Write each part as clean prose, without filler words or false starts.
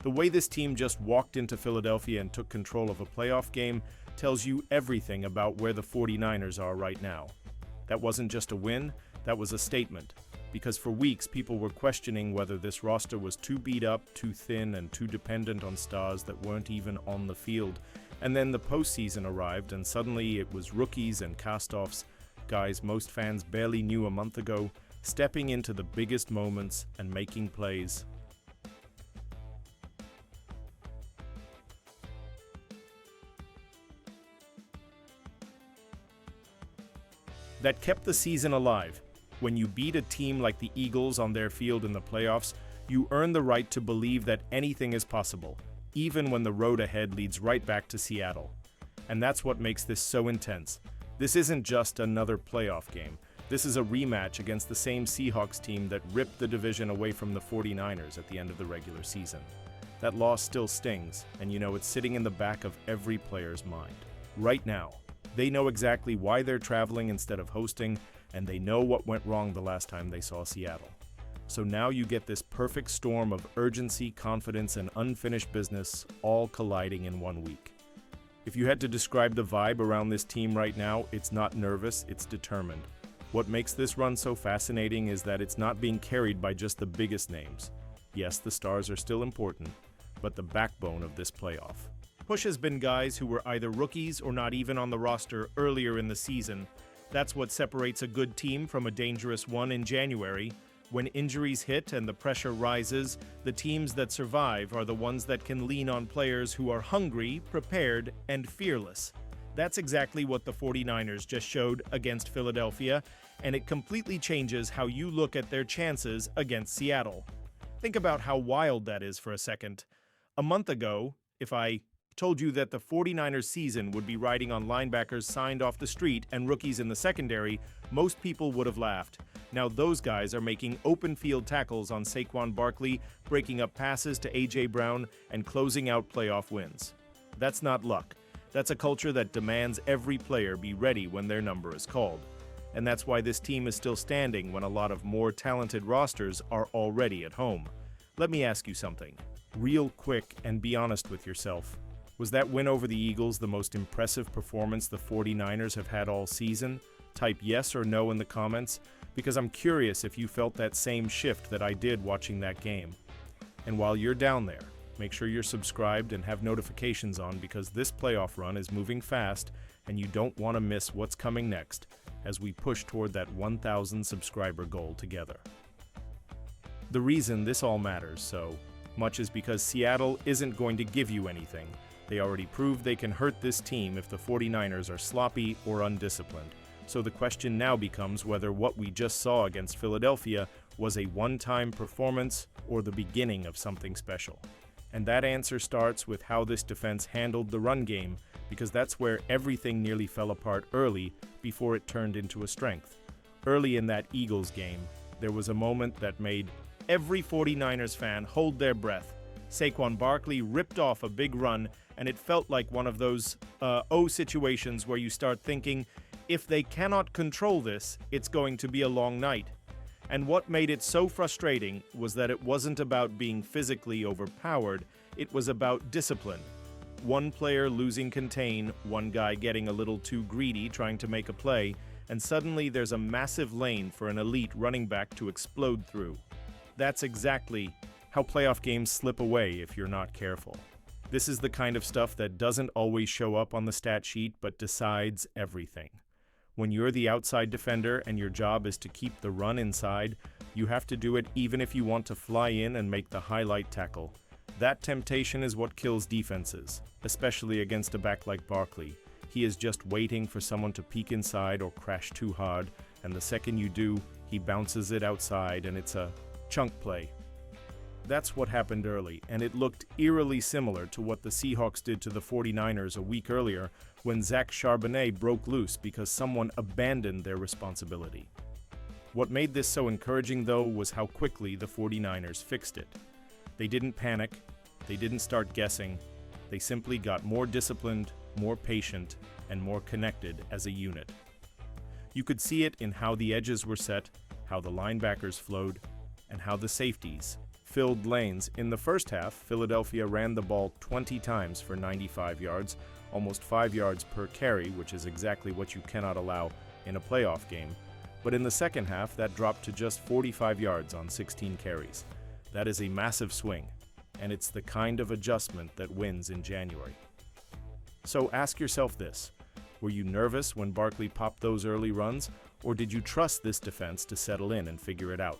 The way this team just walked into Philadelphia and took control of a playoff game tells you everything about where the 49ers are right now. That wasn't just a win, that was a statement. Because for weeks, people were questioning whether this roster was too beat up, too thin, and too dependent on stars that weren't even on the field. And then the postseason arrived, and suddenly it was rookies and cast-offs, guys most fans barely knew a month ago, stepping into the biggest moments and making plays. That kept the season alive. When you beat a team like the Eagles on their field in the playoffs, you earn the right to believe that anything is possible, even when the road ahead leads right back to Seattle. And that's what makes this so intense. This isn't just another playoff game. This is a rematch against the same Seahawks team that ripped the division away from the 49ers at the end of the regular season. That loss still stings, and you know it's sitting in the back of every player's mind. Right now, they know exactly why they're traveling instead of hosting, and they know what went wrong the last time they saw Seattle. So now you get this perfect storm of urgency, confidence, and unfinished business all colliding in 1 week. If you had to describe the vibe around this team right now, it's not nervous, it's determined. What makes this run so fascinating is that it's not being carried by just the biggest names. Yes, the stars are still important, but the backbone of this playoff. Push has been guys who were either rookies or not even on the roster earlier in the season. That's what separates a good team from a dangerous one in January. When injuries hit and the pressure rises, the teams that survive are the ones that can lean on players who are hungry, prepared, and fearless. That's exactly what the 49ers just showed against Philadelphia, and it completely changes how you look at their chances against Seattle. Think about how wild that is for a second. A month ago, if I told you that the 49ers season would be riding on linebackers signed off the street and rookies in the secondary, most people would have laughed. Now those guys are making open field tackles on Saquon Barkley, breaking up passes to A.J. Brown, and closing out playoff wins. That's not luck. That's a culture that demands every player be ready when their number is called. And that's why this team is still standing when a lot of more talented rosters are already at home. Let me ask you something, real quick, and be honest with yourself. Was that win over the Eagles the most impressive performance the 49ers have had all season? Type yes or no in the comments, because I'm curious if you felt that same shift that I did watching that game. And while you're down there, make sure you're subscribed and have notifications on, because this playoff run is moving fast and you don't want to miss what's coming next as we push toward that 1,000 subscriber goal together. The reason this all matters so much is because Seattle isn't going to give you anything. They already proved they can hurt this team if the 49ers are sloppy or undisciplined. So the question now becomes whether what we just saw against Philadelphia was a one-time performance or the beginning of something special. And that answer starts with how this defense handled the run game, because that's where everything nearly fell apart early before it turned into a strength. Early in that Eagles game, there was a moment that made every 49ers fan hold their breath. Saquon Barkley ripped off a big run, and it felt like one of those situations where you start thinking, if they cannot control this, it's going to be a long night. And what made it so frustrating was that it wasn't about being physically overpowered, it was about discipline. One player losing contain, one guy getting a little too greedy trying to make a play, and suddenly there's a massive lane for an elite running back to explode through. That's exactly how playoff games slip away if you're not careful. This is the kind of stuff that doesn't always show up on the stat sheet but decides everything. When you're the outside defender and your job is to keep the run inside, you have to do it even if you want to fly in and make the highlight tackle. That temptation is what kills defenses, especially against a back like Barkley. He is just waiting for someone to peek inside or crash too hard, and the second you do, he bounces it outside and it's a chunk play. That's what happened early, and it looked eerily similar to what the Seahawks did to the 49ers a week earlier when Zach Charbonnet broke loose because someone abandoned their responsibility. What made this so encouraging, though, was how quickly the 49ers fixed it. They didn't panic, they didn't start guessing, they simply got more disciplined, more patient, and more connected as a unit. You could see it in how the edges were set, how the linebackers flowed, and how the safeties filled lanes. In the first half, Philadelphia ran the ball 20 times for 95 yards, almost 5 yards per carry, which is exactly what you cannot allow in a playoff game. But in the second half, that dropped to just 45 yards on 16 carries. That is a massive swing, and it's the kind of adjustment that wins in January. So ask yourself this: were you nervous when Barkley popped those early runs, or did you trust this defense to settle in and figure it out?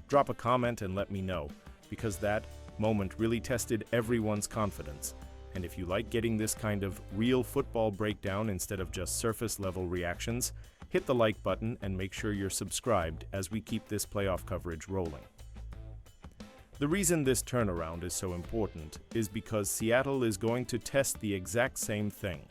Drop a comment and let me know, because that moment really tested everyone's confidence. And if you like getting this kind of real football breakdown instead of just surface-level reactions, hit the like button and make sure you're subscribed as we keep this playoff coverage rolling. The reason this turnaround is so important is because Seattle is going to test the exact same thing.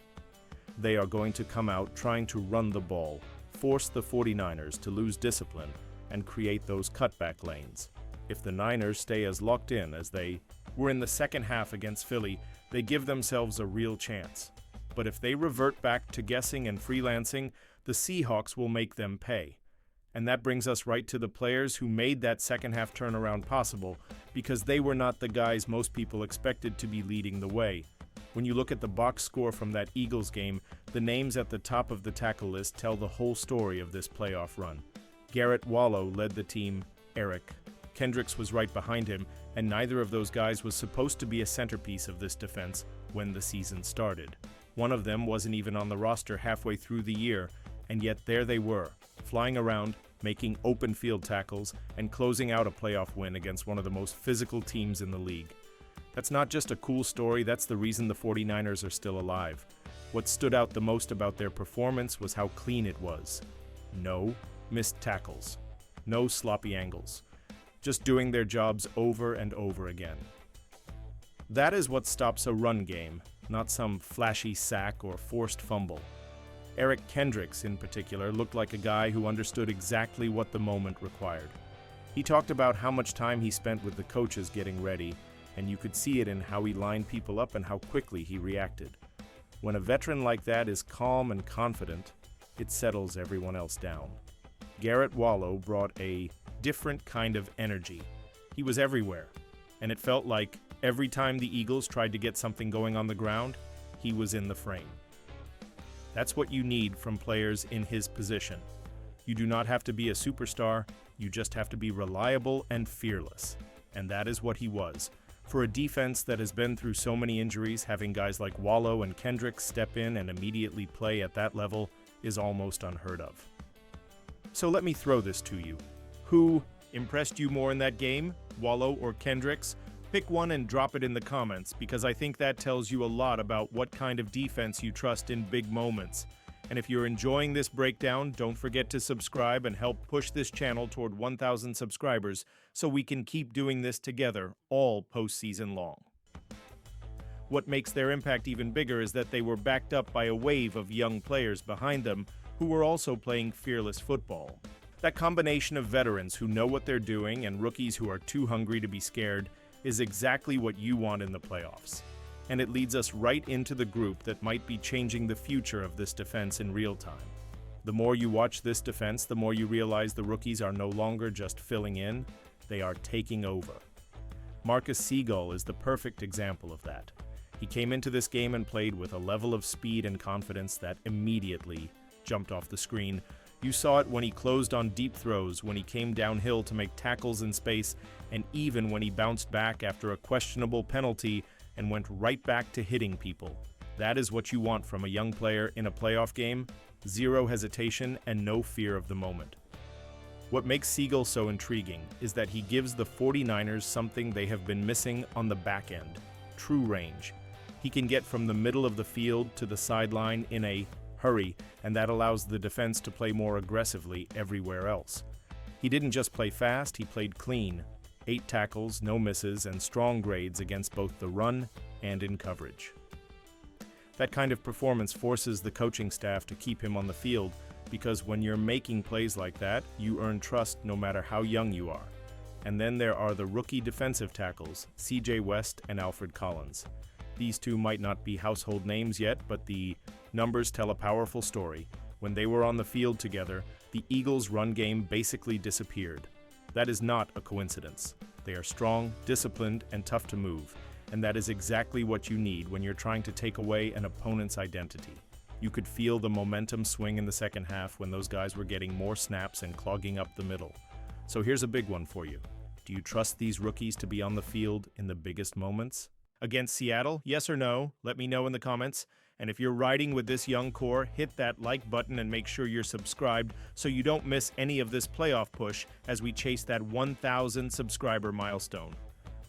They are going to come out trying to run the ball, force the 49ers to lose discipline, and create those cutback lanes. If the Niners stay as locked in as they were in the second half against Philly, they give themselves a real chance. But if they revert back to guessing and freelancing, the Seahawks will make them pay. And that brings us right to the players who made that second half turnaround possible, because they were not the guys most people expected to be leading the way. When you look at the box score from that Eagles game, the names at the top of the tackle list tell the whole story of this playoff run. Garrett Wallow led the team. Eric Kendricks was right behind him, and neither of those guys was supposed to be a centerpiece of this defense when the season started. One of them wasn't even on the roster halfway through the year, and yet there they were, flying around, making open field tackles, and closing out a playoff win against one of the most physical teams in the league. That's not just a cool story, that's the reason the 49ers are still alive. What stood out the most about their performance was how clean it was. No missed tackles. No sloppy angles. Just doing their jobs over and over again. That is what stops a run game, not some flashy sack or forced fumble. Eric Kendricks, in particular, looked like a guy who understood exactly what the moment required. He talked about how much time he spent with the coaches getting ready, and you could see it in how he lined people up and how quickly he reacted. When a veteran like that is calm and confident, it settles everyone else down. Garrett Wallow brought a different kind of energy. He was everywhere, and it felt like every time the Eagles tried to get something going on the ground, he was in the frame. That's what you need from players in his position. You do not have to be a superstar, you just have to be reliable and fearless. And that is what he was. For a defense that has been through so many injuries, having guys like Wallow and Kendricks step in and immediately play at that level is almost unheard of. So let me throw this to you. Who impressed you more in that game, Wallow or Kendricks? Pick one and drop it in the comments, because I think that tells you a lot about what kind of defense you trust in big moments. And if you're enjoying this breakdown, don't forget to subscribe and help push this channel toward 1,000 subscribers so we can keep doing this together all postseason long. What makes their impact even bigger is that they were backed up by a wave of young players behind them who were also playing fearless football. That combination of veterans who know what they're doing and rookies who are too hungry to be scared is exactly what you want in the playoffs. And it leads us right into the group that might be changing the future of this defense in real time. The more you watch this defense, the more you realize the rookies are no longer just filling in, they are taking over. Marcus Siegel is the perfect example of that. He came into this game and played with a level of speed and confidence that immediately jumped off the screen. You saw it when he closed on deep throws, when he came downhill to make tackles in space, and even when he bounced back after a questionable penalty and went right back to hitting people. That is what you want from a young player in a playoff game: zero hesitation and no fear of the moment. What makes Siegel so intriguing is that he gives the 49ers something they have been missing on the back end: true range. He can get from the middle of the field to the sideline in a hurry, and that allows the defense to play more aggressively everywhere else. He didn't just play fast, he played clean. 8 tackles, no misses, and strong grades against both the run and in coverage. That kind of performance forces the coaching staff to keep him on the field, because when you're making plays like that, you earn trust no matter how young you are. And then there are the rookie defensive tackles, C.J. West and Alfred Collins. These two might not be household names yet, but the numbers tell a powerful story. When they were on the field together, the Eagles' run game basically disappeared. That is not a coincidence. They are strong, disciplined, and tough to move, and that is exactly what you need when you're trying to take away an opponent's identity. You could feel the momentum swing in the second half when those guys were getting more snaps and clogging up the middle. So here's a big one for you. Do you trust these rookies to be on the field in the biggest moments? Against Seattle, yes or no? Let me know in the comments. And if you're riding with this young core, hit that like button and make sure you're subscribed so you don't miss any of this playoff push as we chase that 1,000 subscriber milestone.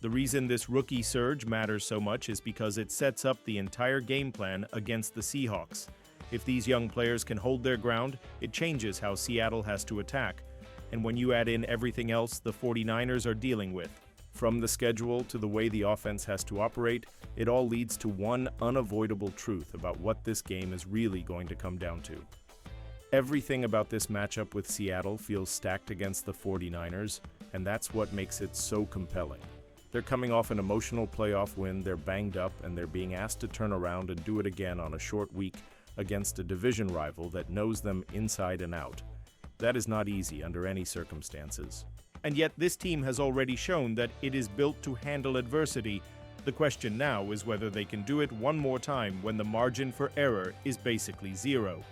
The reason this rookie surge matters so much is because it sets up the entire game plan against the Seahawks. If these young players can hold their ground, it changes how Seattle has to attack. And when you add in everything else the 49ers are dealing with, from the schedule to the way the offense has to operate, it all leads to one unavoidable truth about what this game is really going to come down to. Everything about this matchup with Seattle feels stacked against the 49ers, and that's what makes it so compelling. They're coming off an emotional playoff win, they're banged up, and they're being asked to turn around and do it again on a short week against a division rival that knows them inside and out. That is not easy under any circumstances. And yet this team has already shown that it is built to handle adversity. The question now is whether they can do it one more time when the margin for error is basically zero.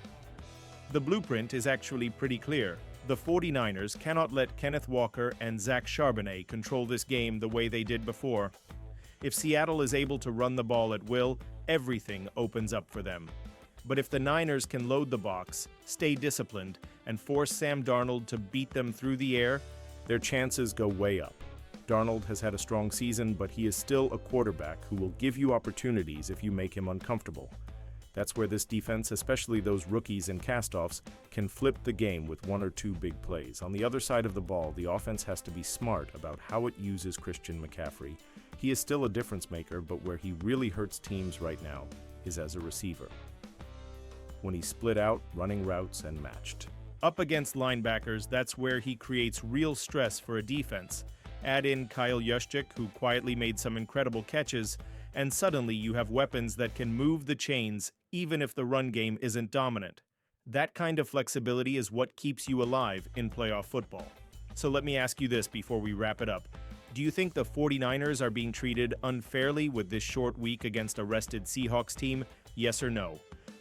The blueprint is actually pretty clear. The 49ers cannot let Kenneth Walker and Zach Charbonnet control this game the way they did before. If Seattle is able to run the ball at will, everything opens up for them. But if the Niners can load the box, stay disciplined, and force Sam Darnold to beat them through the air, their chances go way up. Darnold has had a strong season, but he is still a quarterback who will give you opportunities if you make him uncomfortable. That's where this defense, especially those rookies and castoffs, can flip the game with one or two big plays. On the other side of the ball, the offense has to be smart about how it uses Christian McCaffrey. He is still a difference maker, but where he really hurts teams right now is as a receiver, when he's split out, running routes, and matched. Up against linebackers, that's where he creates real stress for a defense. Add in Kyle Juszczyk, who quietly made some incredible catches, and suddenly you have weapons that can move the chains even if the run game isn't dominant. That kind of flexibility is what keeps you alive in playoff football. So let me ask you this before we wrap it up. Do you think the 49ers are being treated unfairly with this short week against a rested Seahawks team? Yes or no?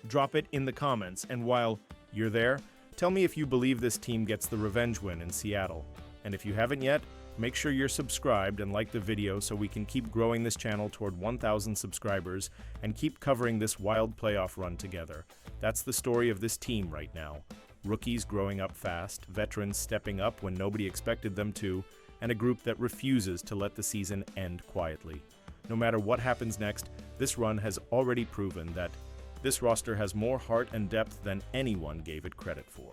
Drop it in the comments, and while you're there, tell me if you believe this team gets the revenge win in Seattle. And if you haven't yet, make sure you're subscribed and like the video so we can keep growing this channel toward 1,000 subscribers and keep covering this wild playoff run together. That's the story of this team right now. Rookies growing up fast, veterans stepping up when nobody expected them to, and a group that refuses to let the season end quietly. No matter what happens next, this run has already proven that this roster has more heart and depth than anyone gave it credit for.